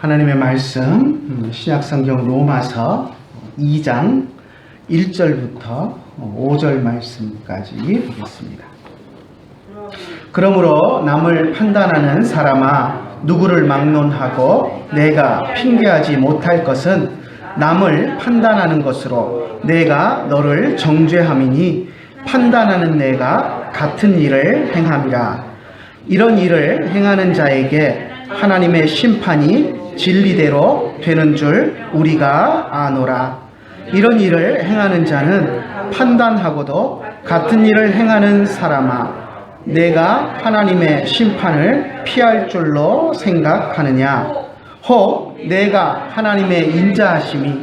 하나님의 말씀 신약성경 로마서 2장 1절부터 5절 말씀까지 보겠습니다. 그러므로 남을 판단하는 사람아, 누구를 막론하고 내가 핑계하지 못할 것은 남을 판단하는 것으로 내가 너를 정죄함이니 판단하는 내가 같은 일을 행함이라. 이런 일을 행하는 자에게 하나님의 심판이 진리대로 되는 줄 우리가 아노라. 이런 일을 행하는 자는 판단하고도 같은 일을 행하는 사람아, 내가 하나님의 심판을 피할 줄로 생각하느냐? 혹 내가 하나님의 인자하심이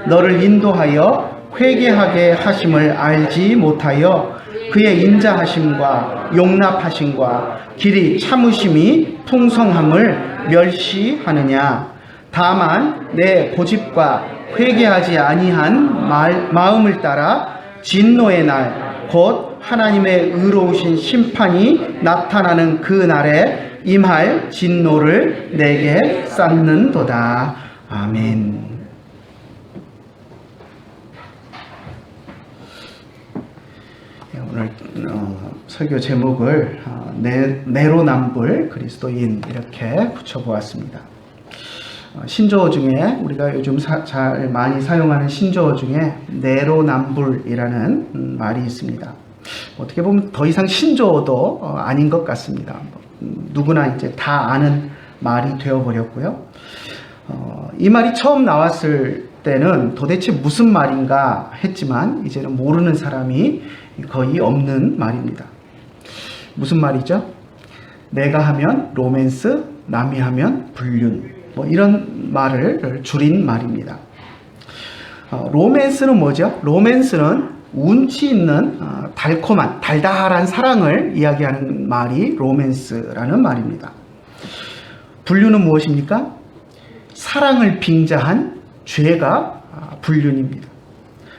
너를 인도하여 회개하게 하심을 알지 못하여 그의 인자하심과 용납하심과 길이 참으심이 풍성함을 멸시하느냐? 다만 내 고집과 회개하지 아니한 마음을 따라 진노의 날 곧 하나님의 의로우신 심판이 나타나는 그 날에 임할 진노를 내게 쌓는도다. 아멘. 오늘 설교 제목을 내로남불 그리스도인 이렇게 붙여보았습니다. 신조어 중에 우리가 요즘 잘 많이 사용하는 신조어 중에 내로남불이라는 말이 있습니다. 어떻게 보면 더 이상 신조어도 아닌 것 같습니다. 누구나 이제 다 아는 말이 되어버렸고요. 이 말이 처음 나왔을 때는 도대체 무슨 말인가 했지만 이제는 모르는 사람이 거의 없는 말입니다. 무슨 말이죠? 내가 하면 로맨스, 남이 하면 불륜, 이런 말을 줄인 말입니다. 로맨스는 뭐죠? 로맨스는 운치 있는 달콤한, 달달한 사랑을 이야기하는 말이 로맨스라는 말입니다. 불륜은 무엇입니까? 사랑을 빙자한 죄가 불륜입니다.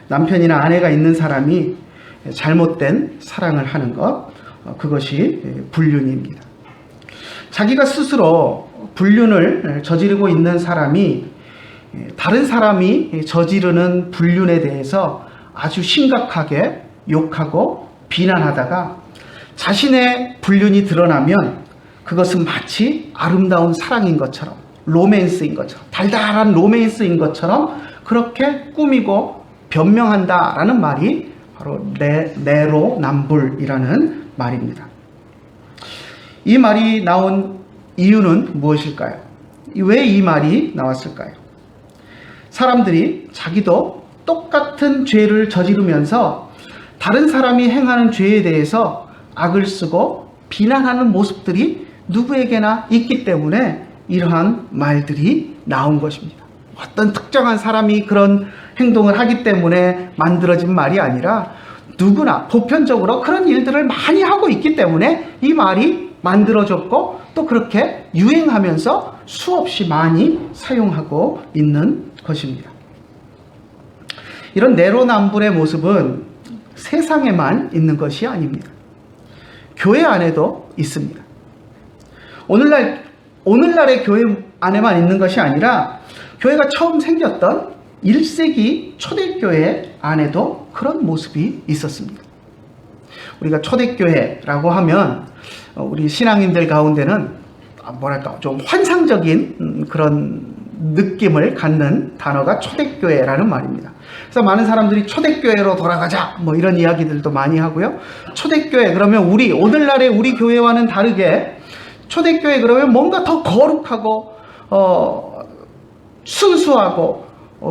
남편이나 아내가 있는 사람이 잘못된 사랑을 하는 것, 그것이 불륜입니다. 자기가 스스로 불륜을 저지르고 있는 사람이 다른 사람이 저지르는 불륜에 대해서 아주 심각하게 욕하고 비난하다가 자신의 불륜이 드러나면 그것은 마치 아름다운 사랑인 것처럼, 로맨스인 것처럼, 달달한 로맨스인 것처럼 그렇게 꾸미고 변명한다라는 말이 바로 내로남불이라는 말입니다. 이 말이 나온 이유는 무엇일까요? 왜 이 말이 나왔을까요? 사람들이 자기도 똑같은 죄를 저지르면서 다른 사람이 행하는 죄에 대해서 악을 쓰고 비난하는 모습들이 누구에게나 있기 때문에 이러한 말들이 나온 것입니다. 어떤 특정한 사람이 그런 행동을 하기 때문에 만들어진 말이 아니라 누구나 보편적으로 그런 일들을 많이 하고 있기 때문에 이 말이 만들어졌고 또 그렇게 유행하면서 수없이 많이 사용하고 있는 것입니다. 이런 내로남불의 모습은 세상에만 있는 것이 아닙니다. 교회 안에도 있습니다. 오늘날의 교회 안에만 있는 것이 아니라 교회가 처음 생겼던 1세기 초대교회 안에도 그런 모습이 있었습니다. 우리가 초대교회라고 하면 우리 신앙인들 가운데는 좀 환상적인 그런 느낌을 갖는 단어가 초대교회라는 말입니다. 그래서 많은 사람들이 초대교회로 돌아가자 이런 이야기들도 많이 하고요. 초대교회 그러면 오늘날의 우리 교회와는 다르게 초대교회 그러면 뭔가 더 거룩하고 순수하고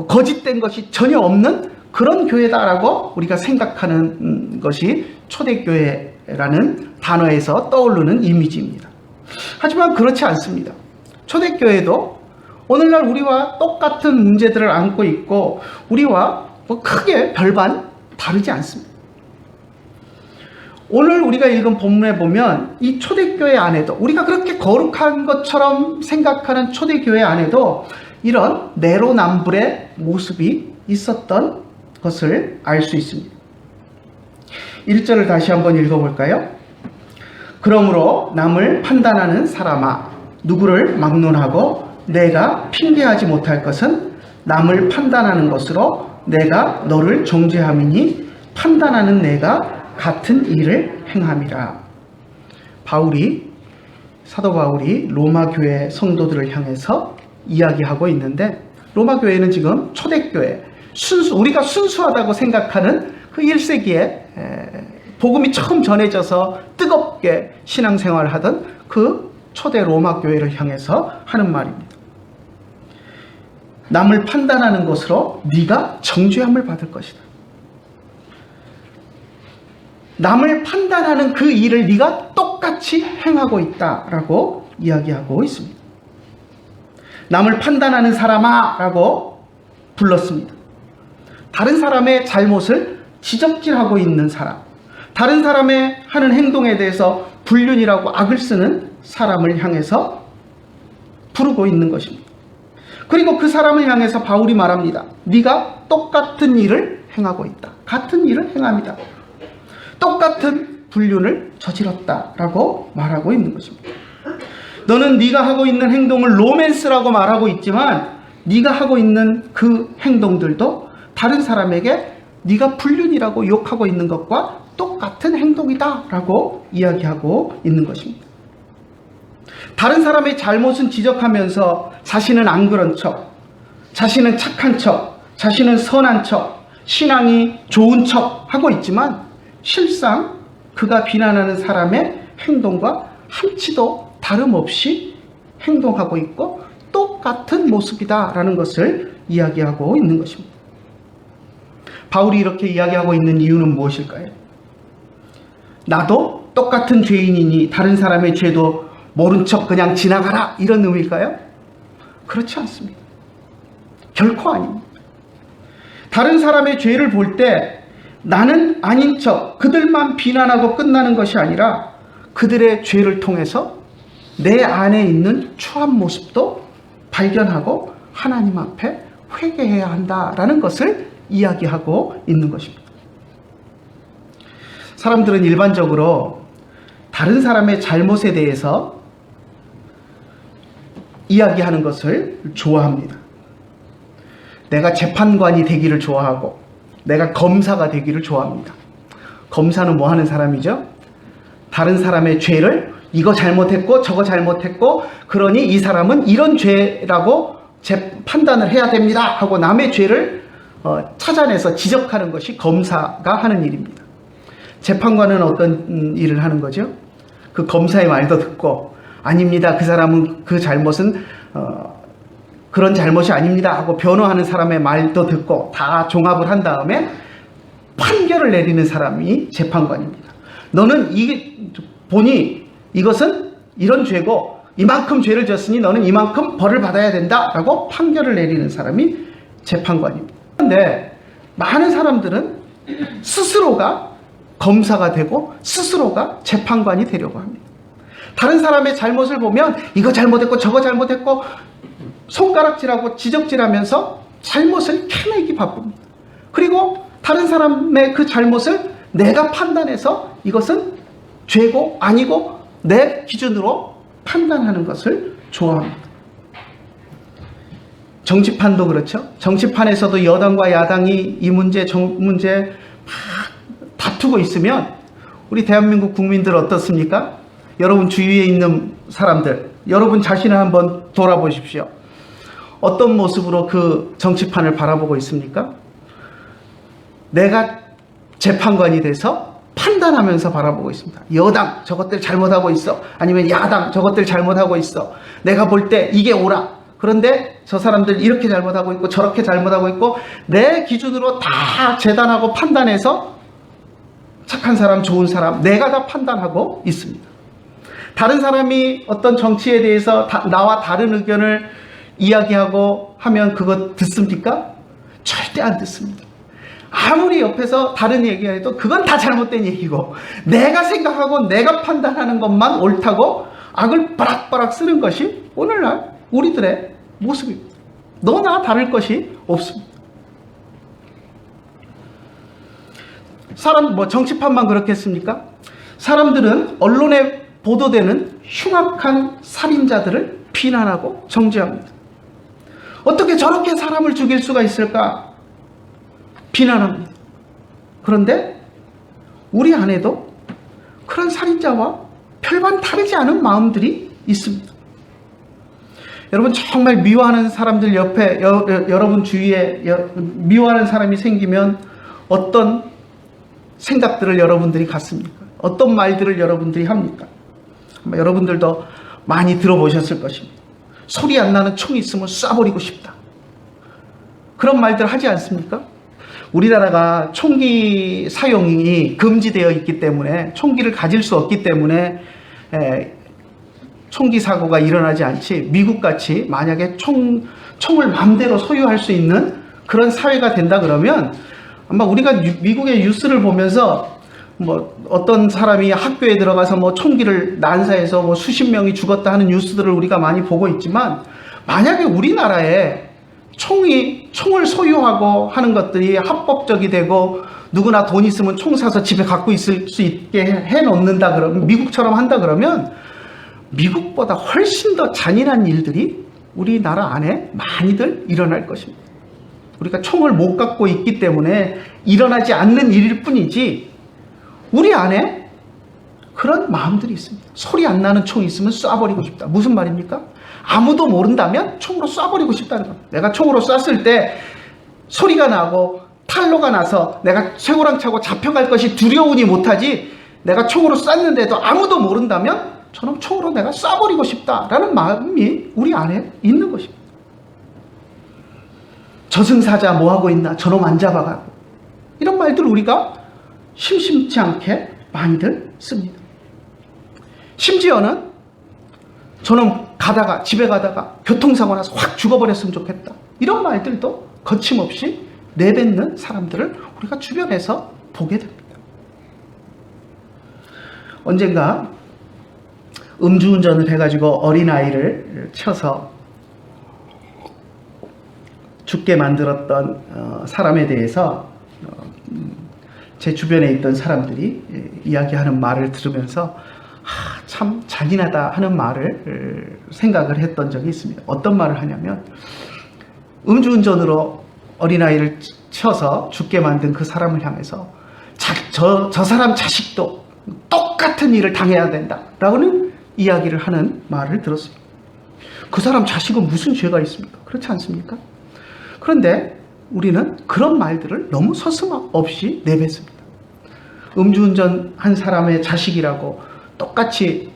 거짓된 것이 전혀 없는 그런 교회다라고 우리가 생각하는 것이 초대교회라는 단어에서 떠오르는 이미지입니다. 하지만 그렇지 않습니다. 초대교회도 오늘날 우리와 똑같은 문제들을 안고 있고 우리와 크게 별반 다르지 않습니다. 오늘 우리가 읽은 본문에 보면 이 초대교회 안에도 우리가 그렇게 거룩한 것처럼 생각하는 초대교회 안에도 이런 내로남불의 모습이 있었던 것을 알 수 있습니다. 1절을 다시 한번 읽어볼까요? 그러므로 남을 판단하는 사람아, 누구를 막론하고 내가 핑계하지 못할 것은 남을 판단하는 것으로 내가 너를 정죄함이니 판단하는 내가 같은 일을 행함이라. 사도 바울이 로마 교회 성도들을 향해서 이야기하고 있는데, 로마 교회는 지금 초대교회, 우리가 순수하다고 생각하는 그 1세기에 복음이 처음 전해져서 뜨겁게 신앙생활을 하던 그 초대 로마 교회를 향해서 하는 말입니다. 남을 판단하는 것으로 네가 정죄함을 받을 것이다. 남을 판단하는 그 일을 네가 똑같이 행하고 있다라고 이야기하고 있습니다. 남을 판단하는 사람아 라고 불렀습니다. 다른 사람의 잘못을 지적질하고 있는 사람, 다른 사람의 하는 행동에 대해서 불륜이라고 악을 쓰는 사람을 향해서 부르고 있는 것입니다. 그리고 그 사람을 향해서 바울이 말합니다. 네가 똑같은 일을 행하고 있다. 같은 일을 행합니다. 똑같은 불륜을 저질렀다라고 말하고 있는 것입니다. 너는 네가 하고 있는 행동을 로맨스라고 말하고 있지만 네가 하고 있는 그 행동들도 다른 사람에게 네가 불륜이라고 욕하고 있는 것과 똑같은 행동이다라고 이야기하고 있는 것입니다. 다른 사람의 잘못은 지적하면서 자신은 안 그런 척, 자신은 착한 척, 자신은 선한 척, 신앙이 좋은 척 하고 있지만 실상 그가 비난하는 사람의 행동과 한치도 다름없이 행동하고 있고 똑같은 모습이다라는 것을 이야기하고 있는 것입니다. 바울이 이렇게 이야기하고 있는 이유는 무엇일까요? 나도 똑같은 죄인이니 다른 사람의 죄도 모른 척 그냥 지나가라, 이런 의미일까요? 그렇지 않습니다. 결코 아닙니다. 다른 사람의 죄를 볼 때 나는 아닌 척 그들만 비난하고 끝나는 것이 아니라 그들의 죄를 통해서 내 안에 있는 추한 모습도 발견하고 하나님 앞에 회개해야 한다라는 것을 이야기하고 있는 것입니다. 사람들은 일반적으로 다른 사람의 잘못에 대해서 이야기하는 것을 좋아합니다. 내가 재판관이 되기를 좋아하고 내가 검사가 되기를 좋아합니다. 검사는 뭐 하는 사람이죠? 다른 사람의 죄를 이거 잘못했고 저거 잘못했고 그러니 이 사람은 이런 죄라고 판단을 해야 됩니다 하고 남의 죄를 찾아내서 지적하는 것이 검사가 하는 일입니다. 재판관은 어떤 일을 하는 거죠? 그 검사의 말도 듣고 아닙니다, 그 사람은 그 잘못은 그런 잘못이 아닙니다 하고 변호하는 사람의 말도 듣고 다 종합을 한 다음에 판결을 내리는 사람이 재판관입니다. 너는 보니 이것은 이런 죄고 이만큼 죄를 졌으니 너는 이만큼 벌을 받아야 된다 라고 판결을 내리는 사람이 재판관입니다. 그런데 많은 사람들은 스스로가 검사가 되고 스스로가 재판관이 되려고 합니다. 다른 사람의 잘못을 보면 이거 잘못했고 저거 잘못했고 손가락질하고 지적질하면서 잘못을 캐내기 바쁩니다. 그리고 다른 사람의 그 잘못을 내가 판단해서 이것은 죄고 아니고 내 기준으로 판단하는 것을 좋아합니다. 정치판도 그렇죠. 정치판에서도 여당과 야당이 이 문제 저 문제 막 다투고 있으면 우리 대한민국 국민들 어떻습니까? 여러분 주위에 있는 사람들, 여러분 자신을 한번 돌아보십시오. 어떤 모습으로 그 정치판을 바라보고 있습니까? 내가 재판관이 돼서 판단하면서 바라보고 있습니다. 여당 저것들 잘못하고 있어, 아니면 야당 저것들 잘못하고 있어, 내가 볼 때 이게 옳아, 그런데 저 사람들 이렇게 잘못하고 있고 저렇게 잘못하고 있고 내 기준으로 다 재단하고 판단해서 착한 사람 좋은 사람 내가 다 판단하고 있습니다. 다른 사람이 어떤 정치에 대해서 나와 다른 의견을 이야기하고 하면 그거 듣습니까? 절대 안 듣습니다. 아무리 옆에서 다른 얘기해도 그건 다 잘못된 얘기고 내가 생각하고 내가 판단하는 것만 옳다고 악을 바락바락 쓰는 것이 오늘날 우리들의 모습입니다. 너나 다를 것이 없습니다. 정치판만 그렇겠습니까? 사람들은 언론에 보도되는 흉악한 살인자들을 비난하고 정죄합니다. 어떻게 저렇게 사람을 죽일 수가 있을까? 비난합니다. 그런데 우리 안에도 그런 살인자와 별반 다르지 않은 마음들이 있습니다. 여러분, 정말 미워하는 사람들 옆에 여러분 주위에 미워하는 사람이 생기면 어떤 생각들을 여러분들이 갖습니까? 어떤 말들을 여러분들이 합니까? 아마 여러분들도 많이 들어보셨을 것입니다. 소리 안 나는 총이 있으면 쏴버리고 싶다. 그런 말들 하지 않습니까? 우리나라가 총기 사용이 금지되어 있기 때문에, 총기를 가질 수 없기 때문에 총기 사고가 일어나지 않지, 미국같이 만약에 총을 마음대로 소유할 수 있는 그런 사회가 된다 그러면 아마 우리가 미국의 뉴스를 보면서 뭐 어떤 사람이 학교에 들어가서 뭐 총기를 난사해서 뭐 수십 명이 죽었다 하는 뉴스들을 우리가 많이 보고 있지만, 만약에 우리나라에 총을 소유하고 하는 것들이 합법적이 되고 누구나 돈 있으면 총 사서 집에 갖고 있을 수 있게 해 놓는다 그러면, 미국처럼 한다 그러면 미국보다 훨씬 더 잔인한 일들이 우리나라 안에 많이들 일어날 것입니다. 우리가 총을 못 갖고 있기 때문에 일어나지 않는 일일 뿐이지, 우리 안에 그런 마음들이 있습니다. 소리 안 나는 총이 있으면 쏴버리고 싶다. 무슨 말입니까? 아무도 모른다면 총으로 쏴버리고 싶다는 겁니다. 내가 총으로 쐈을 때 소리가 나고 탄로가 나서 내가 쇠고랑 차고 잡혀갈 것이 두려우니 못하지, 내가 총으로 쐈는데도 아무도 모른다면 저놈 총으로 내가 쏴버리고 싶다라는 마음이 우리 안에 있는 것입니다. 저승사자 뭐하고 있나, 저놈 안 잡아가고, 이런 말들 우리가 심심치 않게 많이들 씁니다. 심지어는 저놈 집에 가다가 교통사고 나서 확 죽어버렸으면 좋겠다, 이런 말들도 거침없이 내뱉는 사람들을 우리가 주변에서 보게 됩니다. 언젠가 음주운전을 해가지고 어린아이를 쳐서 죽게 만들었던 사람에 대해서 제 주변에 있던 사람들이 이야기하는 말을 들으면서 참 잔인하다 하는 말을 생각을 했던 적이 있습니다. 어떤 말을 하냐면, 음주운전으로 어린아이를 쳐서 죽게 만든 그 사람을 향해서 저 사람 자식도 똑같은 일을 당해야 된다라고는 이야기를 하는 말을 들었습니다. 그 사람 자식은 무슨 죄가 있습니까? 그렇지 않습니까? 그런데 우리는 그런 말들을 너무 서슴없이 내뱉습니다. 음주운전 한 사람의 자식이라고 똑같이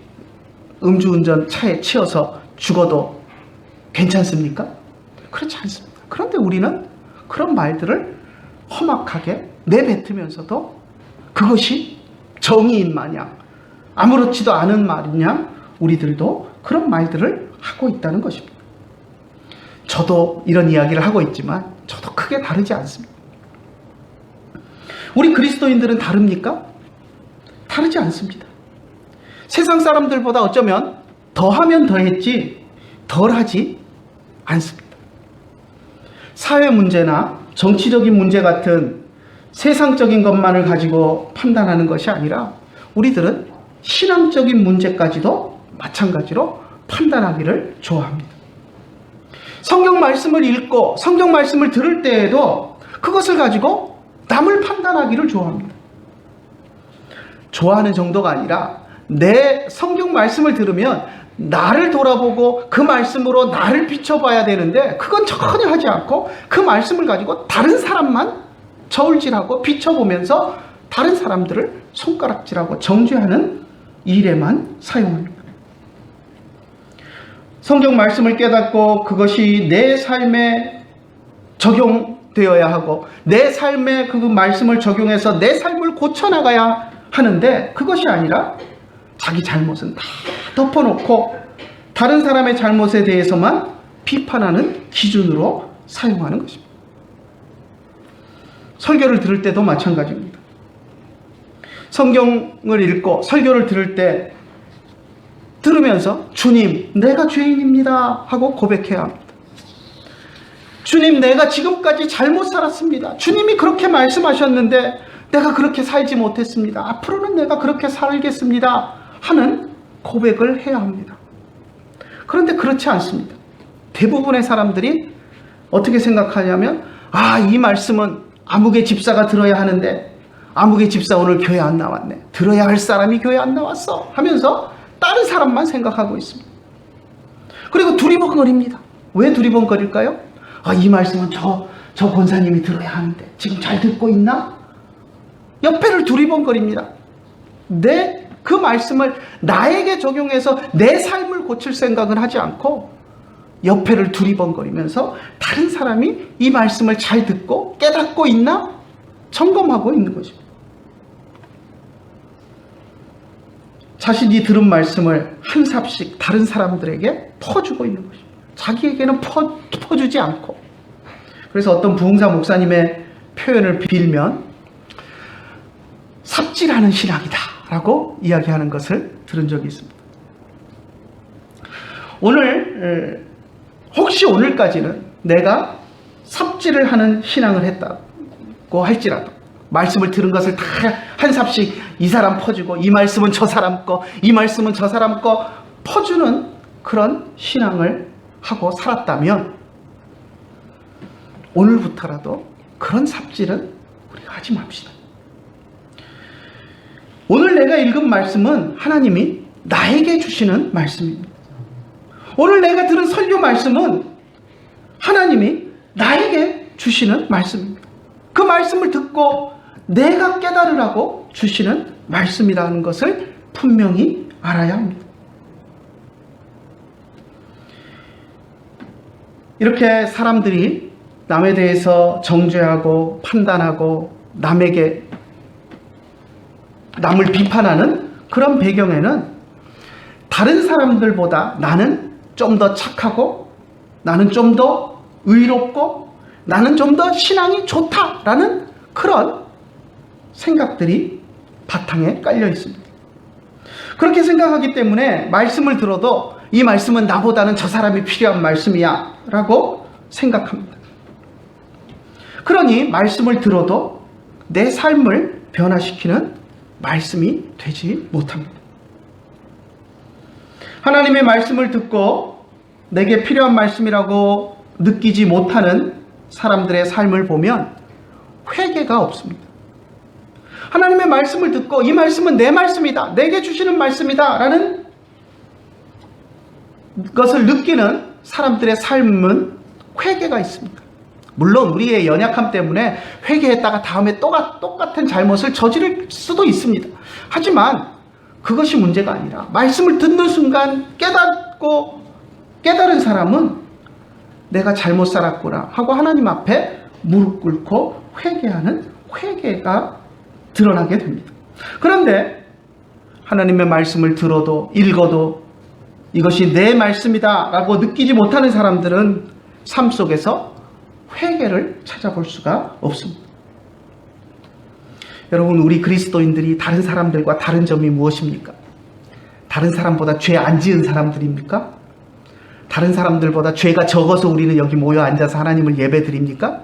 음주운전 차에 치여서 죽어도 괜찮습니까? 그렇지 않습니다. 그런데 우리는 그런 말들을 험악하게 내뱉으면서도 그것이 정의인 마냥, 아무렇지도 않은 말이냐, 우리들도 그런 말들을 하고 있다는 것입니다. 저도 이런 이야기를 하고 있지만 저도 크게 다르지 않습니다. 우리 그리스도인들은 다릅니까? 다르지 않습니다. 세상 사람들보다 어쩌면 더하면 더했지 덜하지 않습니다. 사회 문제나 정치적인 문제 같은 세상적인 것만을 가지고 판단하는 것이 아니라 우리들은 신앙적인 문제까지도 마찬가지로 판단하기를 좋아합니다. 성경 말씀을 읽고 성경 말씀을 들을 때에도 그것을 가지고 남을 판단하기를 좋아합니다. 좋아하는 정도가 아니라 내 성경 말씀을 들으면 나를 돌아보고 그 말씀으로 나를 비춰봐야 되는데, 그건 전혀 하지 않고 그 말씀을 가지고 다른 사람만 저울질하고 비춰보면서 다른 사람들을 손가락질하고 정죄하는 일에만 사용합니다. 성경 말씀을 깨닫고 그것이 내 삶에 적용되어야 하고 내 삶에 그 말씀을 적용해서 내 삶을 고쳐나가야 하는데, 그것이 아니라 자기 잘못은 다 덮어놓고 다른 사람의 잘못에 대해서만 비판하는 기준으로 사용하는 것입니다. 설교를 들을 때도 마찬가지입니다. 성경을 읽고 설교를 들을 때 들으면서 주님, 내가 죄인입니다 하고 고백해야 합니다. 주님, 내가 지금까지 잘못 살았습니다. 주님이 그렇게 말씀하셨는데 내가 그렇게 살지 못했습니다. 앞으로는 내가 그렇게 살겠습니다 하는 고백을 해야 합니다. 그런데 그렇지 않습니다. 대부분의 사람들이 어떻게 생각하냐면, 이 말씀은 아무개 집사가 들어야 하는데 아무개 집사 오늘 교회 안 나왔네. 들어야 할 사람이 교회 안 나왔어 하면서 다른 사람만 생각하고 있습니다. 그리고 두리번거립니다. 왜 두리번거릴까요? 이 말씀은 저 권사님이 들어야 하는데 지금 잘 듣고 있나? 옆에를 두리번거립니다. 그 말씀을 나에게 적용해서 내 삶을 고칠 생각을 하지 않고 옆에를 두리번거리면서 다른 사람이 이 말씀을 잘 듣고 깨닫고 있나? 점검하고 있는 것입니다. 자신이 들은 말씀을 한 삽씩 다른 사람들에게 퍼주고 있는 것입니다. 자기에게는 퍼주지 않고. 그래서 어떤 부흥사 목사님의 표현을 빌면 삽질하는 신앙이다 라고 이야기하는 것을 들은 적이 있습니다. 혹시 오늘까지는 내가 삽질을 하는 신앙을 했다고 할지라도 말씀을 들은 것을 다 한 삽씩 이 사람 퍼주고 이 말씀은 저 사람 거, 이 말씀은 저 사람 거 퍼주는 그런 신앙을 하고 살았다면 오늘부터라도 그런 삽질은 우리가 하지 맙시다. 오늘 내가 읽은 말씀은 하나님이 나에게 주시는 말씀입니다. 오늘 내가 들은 설교 말씀은 하나님이 나에게 주시는 말씀입니다. 그 말씀을 듣고 내가 깨달으라고 주시는 말씀이라는 것을 분명히 알아야 합니다. 이렇게 사람들이 남에 대해서 정죄하고 판단하고 남을 비판하는 그런 배경에는 다른 사람들보다 나는 좀 더 착하고 나는 좀 더 의롭고 나는 좀 더 신앙이 좋다라는 그런 생각들이 바탕에 깔려 있습니다. 그렇게 생각하기 때문에 말씀을 들어도 이 말씀은 나보다는 저 사람이 필요한 말씀이야 라고 생각합니다. 그러니 말씀을 들어도 내 삶을 변화시키는 말씀이 되지 못합니다. 하나님의 말씀을 듣고 내게 필요한 말씀이라고 느끼지 못하는 사람들의 삶을 보면 회개가 없습니다. 하나님의 말씀을 듣고 이 말씀은 내 말씀이다, 내게 주시는 말씀이다 라는 것을 느끼는 사람들의 삶은 회개가 있습니다. 물론 우리의 연약함 때문에 회개했다가 다음에 똑같은 잘못을 저지를 수도 있습니다. 하지만 그것이 문제가 아니라 말씀을 듣는 순간 깨달은 사람은 내가 잘못 살았구나 하고 하나님 앞에 무릎 꿇고 회개하는 회개가 드러나게 됩니다. 그런데 하나님의 말씀을 들어도 읽어도 이것이 내 말씀이다 라고 느끼지 못하는 사람들은 삶 속에서 회개를 찾아볼 수가 없습니다. 여러분, 우리 그리스도인들이 다른 사람들과 다른 점이 무엇입니까? 다른 사람보다 죄 안 지은 사람들입니까? 다른 사람들보다 죄가 적어서 우리는 여기 모여 앉아서 하나님을 예배 드립니까?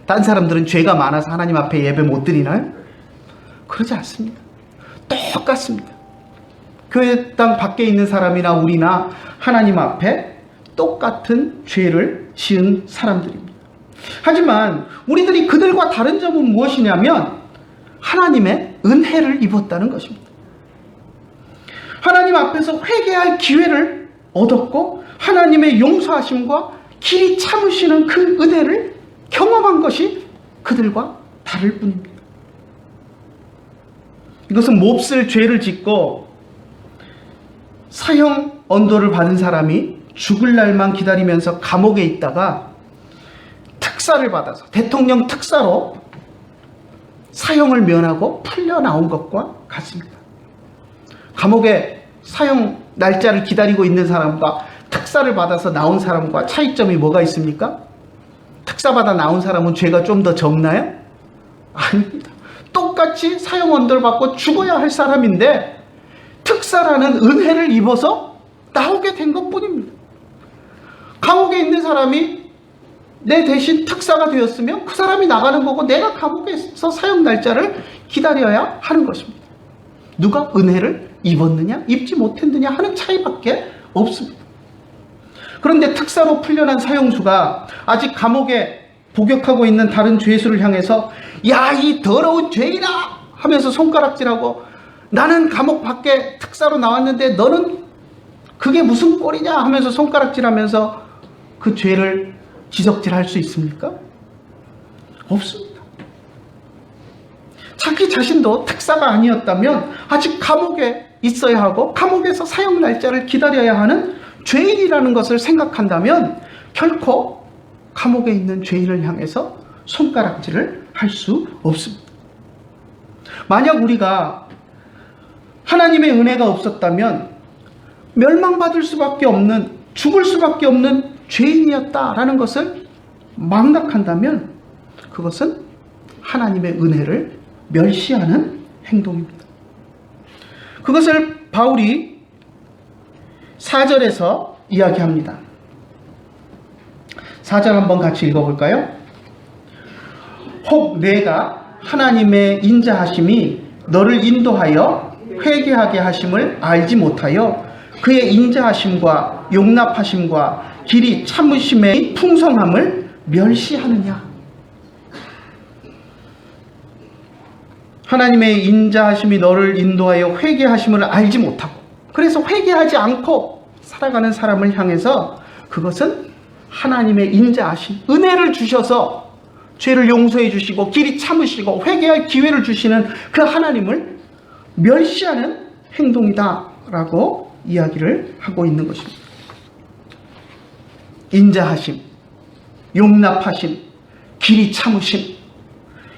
다른 사람들은 죄가 많아서 하나님 앞에 예배 못 드리나요? 그러지 않습니다. 똑같습니다. 교회 땅 밖에 있는 사람이나 우리나 하나님 앞에 똑같은 죄를 지은 사람들입니다. 하지만 우리들이 그들과 다른 점은 무엇이냐면 하나님의 은혜를 입었다는 것입니다. 하나님 앞에서 회개할 기회를 얻었고 하나님의 용서하심과 길이 참으시는 그 은혜를 경험한 것이 그들과 다를 뿐입니다. 이것은 몹쓸 죄를 짓고 사형 언도를 받은 사람이 죽을 날만 기다리면서 감옥에 있다가 특사를 받아서 대통령 특사로 사형을 면하고 풀려 나온 것과 같습니다. 감옥에 사형 날짜를 기다리고 있는 사람과 특사를 받아서 나온 사람과 차이점이 뭐가 있습니까? 특사받아 나온 사람은 죄가 좀 더 적나요? 아닙니다. 똑같이 사형 언도를 받고 죽어야 할 사람인데 특사라는 은혜를 입어서 나오게 된 것뿐입니다. 감옥에 있는 사람이 내 대신 특사가 되었으면 그 사람이 나가는 거고 내가 감옥에서 사형 날짜를 기다려야 하는 것입니다. 누가 은혜를 입었느냐 입지 못했느냐 하는 차이밖에 없습니다. 그런데 특사로 풀려난 사형수가 아직 감옥에 복역하고 있는 다른 죄수를 향해서 야, 이 더러운 죄인아 하면서 손가락질하고 나는 감옥 밖에 특사로 나왔는데 너는 그게 무슨 꼴이냐 하면서 손가락질하면서 그 죄를 지적질할 수 있습니까? 없습니다. 자기 자신도 특사가 아니었다면 아직 감옥에 있어야 하고 감옥에서 사형 날짜를 기다려야 하는 죄인이라는 것을 생각한다면 결코 감옥에 있는 죄인을 향해서 손가락질을 할 수 없습니다. 만약 우리가 하나님의 은혜가 없었다면 멸망받을 수밖에 없는, 죽을 수밖에 없는 죄인이었다라는 것을 망각한다면 그것은 하나님의 은혜를 멸시하는 행동입니다. 그것을 바울이 4절에서 이야기합니다. 4절 한번 같이 읽어볼까요? 혹 내가 하나님의 인자하심이 너를 인도하여 회개하게 하심을 알지 못하여 그의 인자하심과 용납하심과 길이 참으심의 풍성함을 멸시하느냐. 하나님의 인자하심이 너를 인도하여 회개하심을 알지 못하고 그래서 회개하지 않고 살아가는 사람을 향해서 그것은 하나님의 인자하심, 은혜를 주셔서 죄를 용서해 주시고 길이 참으시고 회개할 기회를 주시는 그 하나님을 멸시하는 행동이다라고 이야기를 하고 있는 것입니다. 인자하심, 용납하심, 길이 참으심,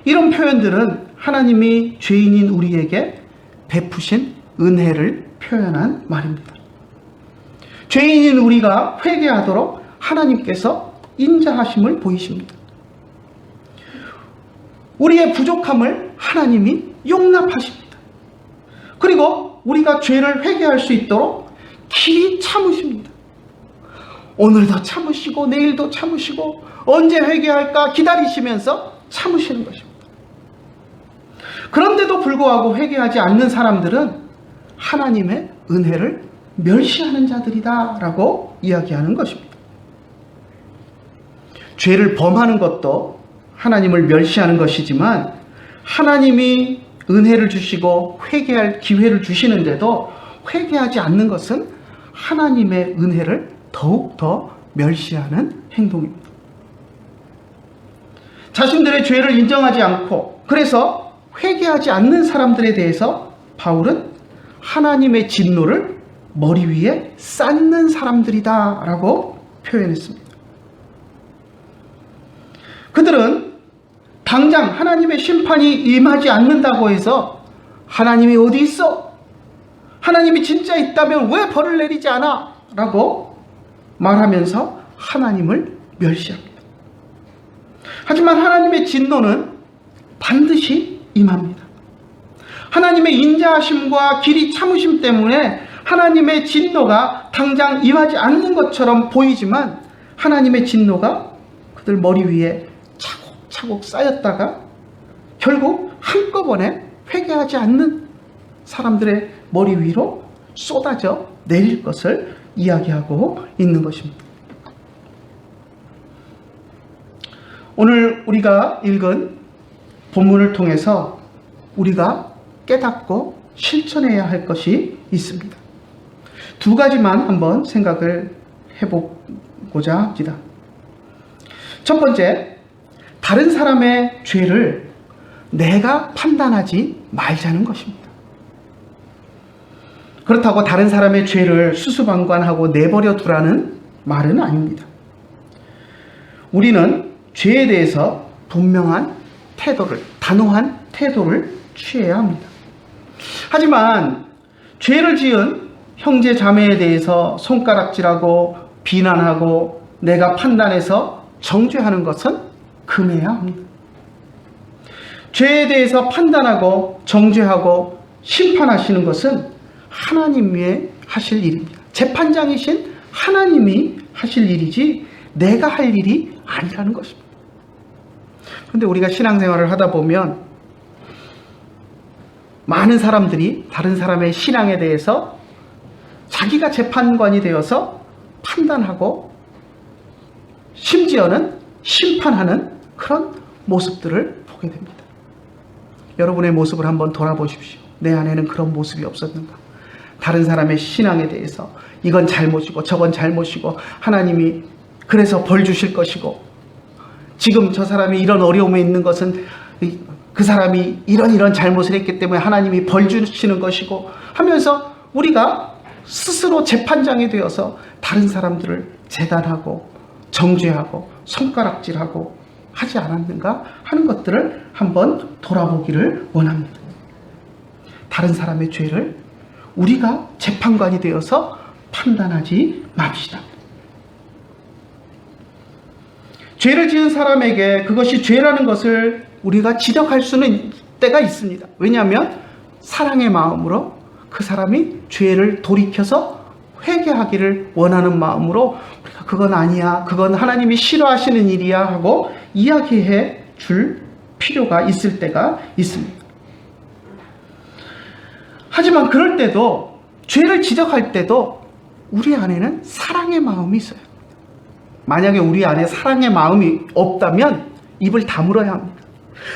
이런 표현들은 하나님이 죄인인 우리에게 베푸신 은혜를 표현한 말입니다. 죄인인 우리가 회개하도록 하나님께서 인자하심을 보이십니다. 우리의 부족함을 하나님이 용납하십니다. 그리고 우리가 죄를 회개할 수 있도록 길이 참으십니다. 오늘도 참으시고 내일도 참으시고 언제 회개할까 기다리시면서 참으시는 것입니다. 그런데도 불구하고 회개하지 않는 사람들은 하나님의 은혜를 멸시하는 자들이다 라고 이야기하는 것입니다. 죄를 범하는 것도 하나님을 멸시하는 것이지만 하나님이 은혜를 주시고 회개할 기회를 주시는데도 회개하지 않는 것은 하나님의 은혜를 더욱더 멸시하는 행동입니다. 자신들의 죄를 인정하지 않고 그래서 회개하지 않는 사람들에 대해서 바울은 하나님의 진노를 머리 위에 쌓는 사람들이다 라고 표현했습니다. 그들은 당장 하나님의 심판이 임하지 않는다고 해서 하나님이 어디 있어? 하나님이 진짜 있다면 왜 벌을 내리지 않아? 라고 말하면서 하나님을 멸시합니다. 하지만 하나님의 진노는 반드시 임합니다. 하나님의 인자하심과 길이 참으심 때문에 하나님의 진노가 당장 임하지 않는 것처럼 보이지만 하나님의 진노가 그들 머리 위에 차곡차곡 쌓였다가 결국 한꺼번에 회개하지 않는 사람들의 머리 위로 쏟아져 내릴 것을 이야기하고 있는 것입니다. 오늘 우리가 읽은 본문을 통해서 우리가 깨닫고 실천해야 할 것이 있습니다. 두 가지만 한번 생각을 해보고자 합니다. 첫 번째, 다른 사람의 죄를 내가 판단하지 말자는 것입니다. 그렇다고 다른 사람의 죄를 수수방관하고 내버려 두라는 말은 아닙니다. 우리는 죄에 대해서 분명한 태도를, 단호한 태도를 취해야 합니다. 하지만 죄를 지은 형제 자매에 대해서 손가락질하고 비난하고 내가 판단해서 정죄하는 것은 금해야 합니다. 죄에 대해서 판단하고 정죄하고 심판하시는 것은 하나님이 하실 일입니다. 재판장이신 하나님이 하실 일이지 내가 할 일이 아니라는 것입니다. 그런데 우리가 신앙생활을 하다 보면 많은 사람들이 다른 사람의 신앙에 대해서 자기가 재판관이 되어서 판단하고 심지어는 심판하는 그런 모습들을 보게 됩니다. 여러분의 모습을 한번 돌아보십시오. 내 안에는 그런 모습이 없었는가? 다른 사람의 신앙에 대해서 이건 잘못이고 저건 잘못이고 하나님이 그래서 벌 주실 것이고 지금 저 사람이 이런 어려움에 있는 것은 그 사람이 이런 잘못을 했기 때문에 하나님이 벌 주시는 것이고 하면서 우리가 스스로 재판장이 되어서 다른 사람들을 재단하고 정죄하고 손가락질하고 하지 않았는가 하는 것들을 한번 돌아보기를 원합니다. 다른 사람의 죄를 우리가 재판관이 되어서 판단하지 맙시다. 죄를 지은 사람에게 그것이 죄라는 것을 우리가 지적할 수는 때가 있습니다. 왜냐하면 사랑의 마음으로 그 사람이 죄를 돌이켜서 회개하기를 원하는 마음으로 우리가 그건 아니야, 그건 하나님이 싫어하시는 일이야 하고 이야기해 줄 필요가 있을 때가 있습니다. 하지만 그럴 때도 죄를 지적할 때도 우리 안에는 사랑의 마음이 있어요. 만약에 우리 안에 사랑의 마음이 없다면 입을 다물어야 합니다.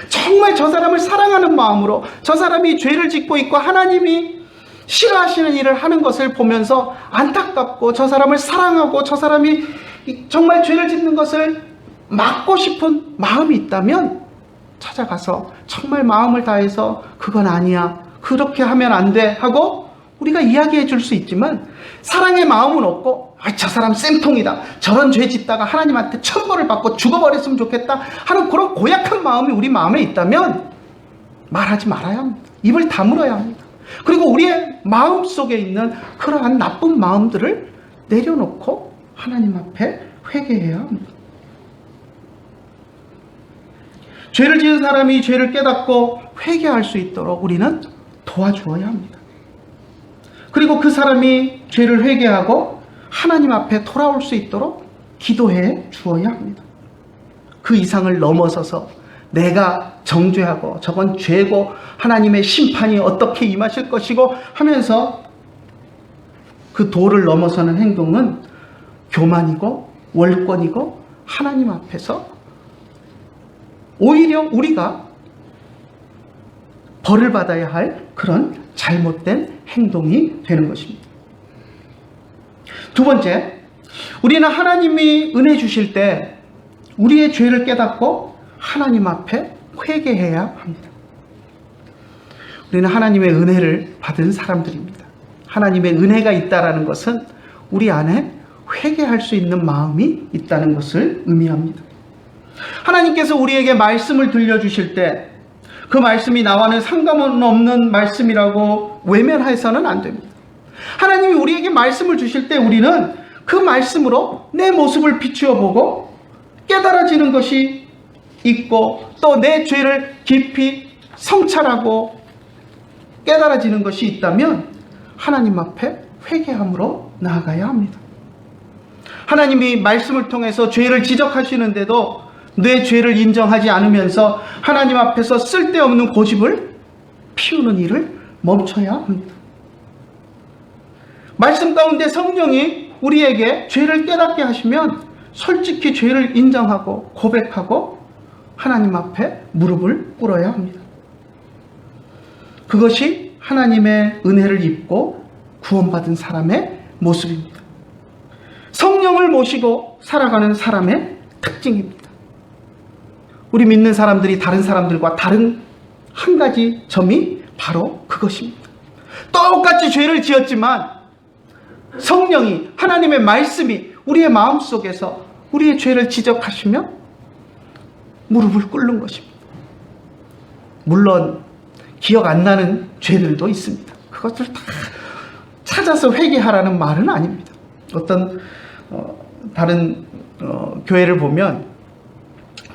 정말 저 사람을 사랑하는 마음으로 저 사람이 죄를 짓고 있고 하나님이 싫어하시는 일을 하는 것을 보면서 안타깝고 저 사람을 사랑하고 저 사람이 정말 죄를 짓는 것을 막고 싶은 마음이 있다면 찾아가서 정말 마음을 다해서 그건 아니야, 그렇게 하면 안 돼 하고 우리가 이야기해 줄 수 있지만 사랑의 마음은 없고 저 사람 쌤통이다, 저런 죄 짓다가 하나님한테 천벌을 받고 죽어버렸으면 좋겠다 하는 그런 고약한 마음이 우리 마음에 있다면 말하지 말아야 합니다. 입을 다물어야 합니다. 그리고 우리의 마음 속에 있는 그러한 나쁜 마음들을 내려놓고 하나님 앞에 회개해야 합니다. 죄를 지은 사람이 죄를 깨닫고 회개할 수 있도록 우리는 도와주어야 합니다. 그리고 그 사람이 죄를 회개하고 하나님 앞에 돌아올 수 있도록 기도해 주어야 합니다. 그 이상을 넘어서서 내가 정죄하고 저건 죄고 하나님의 심판이 어떻게 임하실 것이고 하면서 그 도를 넘어서는 행동은 교만이고 월권이고 하나님 앞에서 오히려 우리가 벌을 받아야 할 그런 잘못된 행동이 되는 것입니다. 두 번째, 우리는 하나님이 은혜 주실 때 우리의 죄를 깨닫고 하나님 앞에 회개해야 합니다. 우리는 하나님의 은혜를 받은 사람들입니다. 하나님의 은혜가 있다는 것은 우리 안에 회개할 수 있는 마음이 있다는 것을 의미합니다. 하나님께서 우리에게 말씀을 들려주실 때 그 말씀이 나와는 상관없는 말씀이라고 외면해서는 안 됩니다. 하나님이 우리에게 말씀을 주실 때 우리는 그 말씀으로 내 모습을 비추어 보고 깨달아지는 것이 있고 또 내 죄를 깊이 성찰하고 깨달아지는 것이 있다면 하나님 앞에 회개함으로 나아가야 합니다. 하나님이 말씀을 통해서 죄를 지적하시는데도 내 죄를 인정하지 않으면서 하나님 앞에서 쓸데없는 고집을 피우는 일을 멈춰야 합니다. 말씀 가운데 성령이 우리에게 죄를 깨닫게 하시면 솔직히 죄를 인정하고 고백하고 하나님 앞에 무릎을 꿇어야 합니다. 그것이 하나님의 은혜를 입고 구원받은 사람의 모습입니다. 성령을 모시고 살아가는 사람의 특징입니다. 우리 믿는 사람들이 다른 사람들과 다른 한 가지 점이 바로 그것입니다. 똑같이 죄를 지었지만 성령이, 하나님의 말씀이 우리의 마음속에서 우리의 죄를 지적하시며 무릎을 꿇는 것입니다. 물론 기억 안 나는 죄들도 있습니다. 그것을 다 찾아서 회개하라는 말은 아닙니다. 어떤 다른 교회를 보면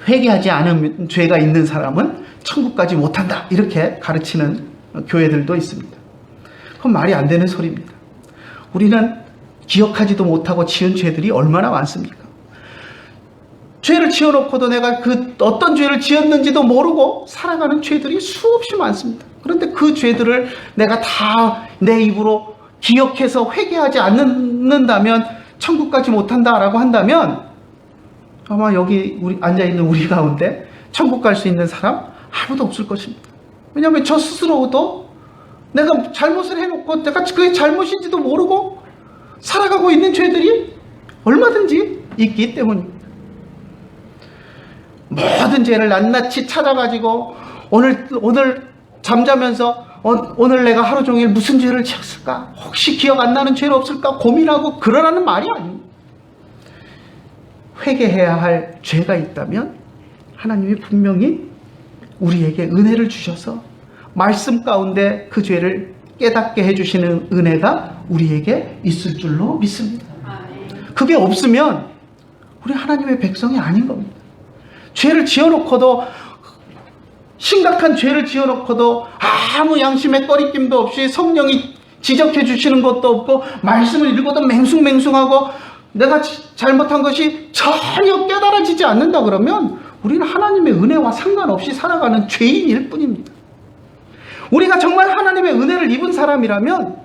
회개하지 않은 죄가 있는 사람은 천국 가지 못한다 이렇게 가르치는 교회들도 있습니다. 그건 말이 안 되는 소리입니다. 우리는 기억하지도 못하고 지은 죄들이 얼마나 많습니까? 죄를 지어놓고도 내가 그 어떤 죄를 지었는지도 모르고 살아가는 죄들이 수없이 많습니다. 그런데 그 죄들을 내가 다 내 입으로 기억해서 회개하지 않는다면 천국 가지 못한다라고 한다면 아마 여기 앉아있는 우리 가운데 천국 갈 수 있는 사람 아무도 없을 것입니다. 왜냐하면 저 스스로도 내가 잘못을 해놓고 내가 그게 잘못인지도 모르고 살아가고 있는 죄들이 얼마든지 있기 때문입니다. 모든 죄를 낱낱이 찾아가지고 오늘 잠자면서 오늘 내가 하루 종일 무슨 죄를 지었을까? 혹시 기억 안 나는 죄는 없을까? 고민하고 그러라는 말이 아닙니다. 회개해야 할 죄가 있다면 하나님이 분명히 우리에게 은혜를 주셔서 말씀 가운데 그 죄를 깨닫게 해주시는 은혜가 우리에게 있을 줄로 믿습니다. 그게 없으면 우리 하나님의 백성이 아닌 겁니다. 죄를 지어놓고도, 심각한 죄를 지어놓고도 아무 양심의 꺼리낌도 없이 성령이 지적해 주시는 것도 없고 말씀을 읽어도 맹숭맹숭하고 내가 잘못한 것이 전혀 깨달아지지 않는다 그러면 우리는 하나님의 은혜와 상관없이 살아가는 죄인일 뿐입니다. 우리가 정말 하나님의 은혜를 입은 사람이라면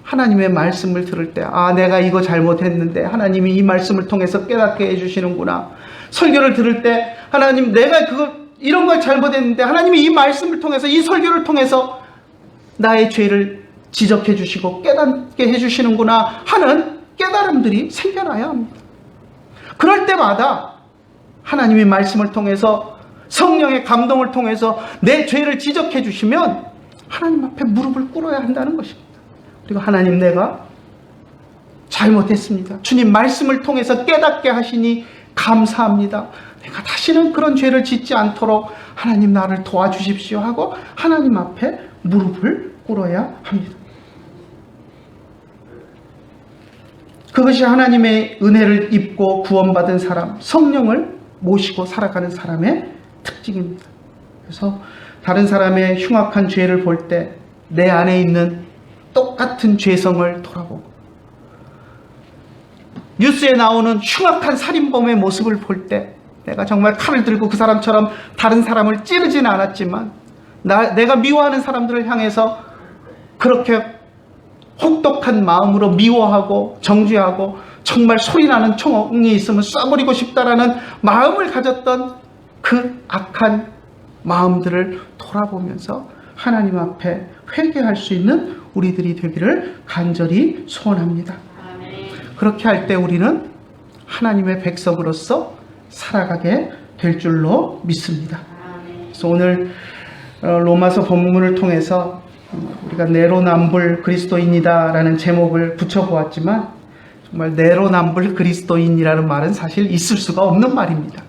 하나님의 말씀을 들을 때 내가 이거 잘못했는데 하나님이 이 말씀을 통해서 깨닫게 해주시는구나. 설교를 들을 때 하나님 내가 이런 걸 잘못했는데 하나님이 이 말씀을 통해서 이 설교를 통해서 나의 죄를 지적해 주시고 깨닫게 해주시는구나 하는 깨달음들이 생겨나야 합니다. 그럴 때마다 하나님의 말씀을 통해서 성령의 감동을 통해서 내 죄를 지적해 주시면 하나님 앞에 무릎을 꿇어야 한다는 것입니다. 그리고 하나님 내가 잘못했습니다. 주님 말씀을 통해서 깨닫게 하시니 감사합니다. 내가 다시는 그런 죄를 짓지 않도록 하나님 나를 도와주십시오 하고 하나님 앞에 무릎을 꿇어야 합니다. 그것이 하나님의 은혜를 입고 구원받은 사람, 성령을 모시고 살아가는 사람의 특징입니다. 그래서 다른 사람의 흉악한 죄를 볼 때 내 안에 있는 똑같은 죄성을 돌아보고, 뉴스에 나오는 흉악한 살인범의 모습을 볼 때 내가 정말 칼을 들고 그 사람처럼 다른 사람을 찌르지는 않았지만 내가 미워하는 사람들을 향해서 그렇게 혹독한 마음으로 미워하고 정죄하고 정말 소리나는 총이 있으면 쏴버리고 싶다라는 마음을 가졌던 그 악한 마음들을 돌아보면서 하나님 앞에 회개할 수 있는 우리들이 되기를 간절히 소원합니다. 그렇게 할 때 우리는 하나님의 백성으로서 살아가게 될 줄로 믿습니다. 그래서 오늘 로마서 본문을 통해서 우리가 내로남불 그리스도인이다 라는 제목을 붙여보았지만 정말 내로남불 그리스도인이라는 말은 사실 있을 수가 없는 말입니다.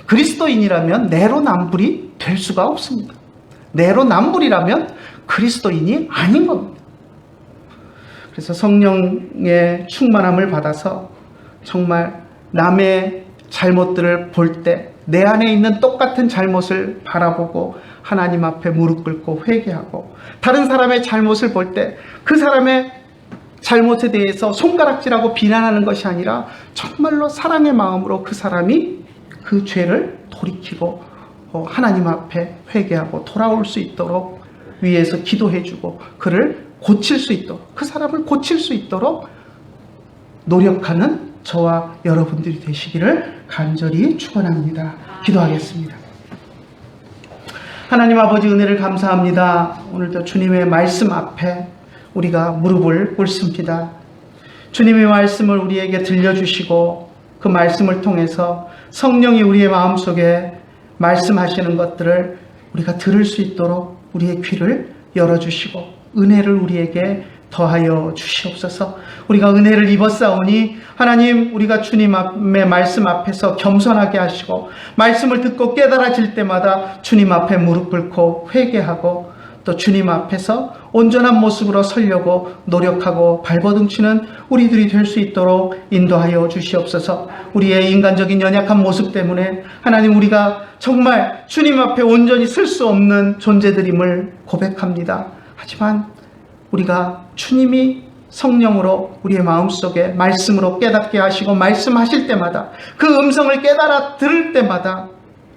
그리스도인이라면 내로남불이 될 수가 없습니다. 내로남불이라면 그리스도인이 아닌 겁니다. 그래서 성령의 충만함을 받아서 정말 남의 잘못들을 볼 때 내 안에 있는 똑같은 잘못을 바라보고 하나님 앞에 무릎 꿇고 회개하고, 다른 사람의 잘못을 볼 때 그 사람의 잘못에 대해서 손가락질하고 비난하는 것이 아니라 정말로 사랑의 마음으로 그 사람이 그 죄를 돌이키고 하나님 앞에 회개하고 돌아올 수 있도록 위에서 기도해주고 그를 고칠 수 있도록, 그 사람을 고칠 수 있도록 노력하는 저와 여러분들이 되시기를 간절히 축원합니다. 기도하겠습니다. 하나님 아버지 은혜를 감사합니다. 오늘도 주님의 말씀 앞에 우리가 무릎을 꿇습니다. 주님의 말씀을 우리에게 들려주시고 그 말씀을 통해서 성령이 우리의 마음속에 말씀하시는 것들을 우리가 들을 수 있도록 우리의 귀를 열어주시고 은혜를 우리에게 더하여 주시옵소서. 우리가 은혜를 입었사오니 하나님, 우리가 주님의 말씀 앞에서 겸손하게 하시고 말씀을 듣고 깨달아질 때마다 주님 앞에 무릎 꿇고 회개하고 또 주님 앞에서 온전한 모습으로 서려고 노력하고 발버둥치는 우리들이 될 수 있도록 인도하여 주시옵소서. 우리의 인간적인 연약한 모습 때문에 하나님, 우리가 정말 주님 앞에 온전히 설 수 없는 존재들임을 고백합니다. 하지만 우리가 주님이 성령으로 우리의 마음속에 말씀으로 깨닫게 하시고 말씀하실 때마다 그 음성을 깨달아 들을 때마다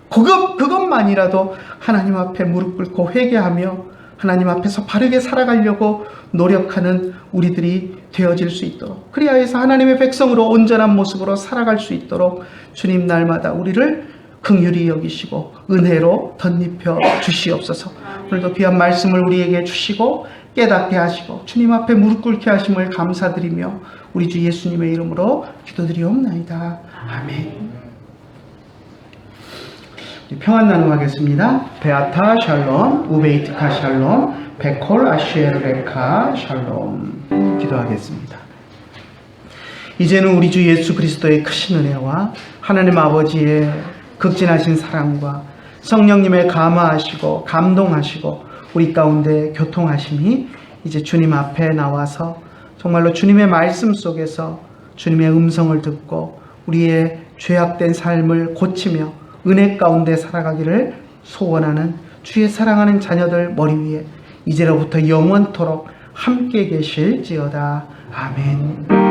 그것만이라도 하나님 앞에 무릎 꿇고 회개하며 하나님 앞에서 바르게 살아가려고 노력하는 우리들이 되어질 수 있도록, 그리하여 해서 하나님의 백성으로 온전한 모습으로 살아갈 수 있도록 주님 날마다 우리를 긍휼히 여기시고 은혜로 덧입혀 주시옵소서. 오늘도 귀한 말씀을 우리에게 주시고 깨닫게 하시고 주님 앞에 무릎 꿇게 하심을 감사드리며 우리 주 예수님의 이름으로 기도드리옵나이다. 아멘. 평안 나눔하겠습니다. 베아타 샬롬, 우베이트카 샬롬, 베콜 아시에르레카 샬롬. 기도하겠습니다. 이제는 우리 주 예수 그리스도의 크신 은혜와 하나님 아버지의 극진하신 사랑과 성령님의 감화하시고 감동하시고 우리 가운데 교통하심이 이제 주님 앞에 나와서 정말로 주님의 말씀 속에서 주님의 음성을 듣고 우리의 죄악된 삶을 고치며 은혜 가운데 살아가기를 소원하는 주의 사랑하는 자녀들 머리 위에 이제로부터 영원토록 함께 계실지어다. 아멘.